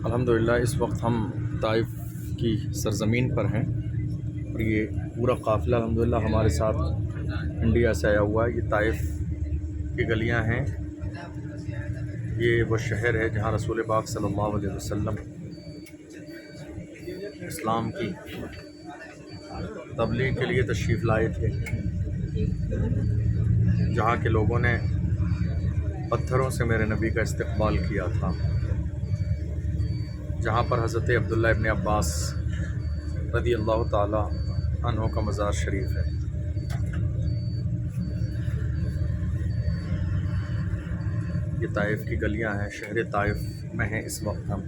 अल्हम्दुलिल्लाह इस वक्त हम ताइफ़ की सरज़मीन पर हैं और ये पूरा काफ़िला अल्हम्दुलिल्लाह हमारे साथ इंडिया से आया हुआ है। ये ताइफ़ की गलियां हैं। ये वो शहर है जहाँ रसूल पाक सल्लल्लाहु अलैहि वसल्लम इस्लाम की तबलीग के लिए तशरीफ़ लाए थे, जहाँ के लोगों ने पत्थरों से मेरे नबी का इस्तक़बाल किया था, जहाँ पर हज़रत अब्दुल्लाह इब्न अब्बास रज़ियल्लाहु ताला अन्हु का मज़ार शरीफ है। ये ताइफ़ की गलियां हैं, शहर ताइफ़ में हैं इस वक्त हम।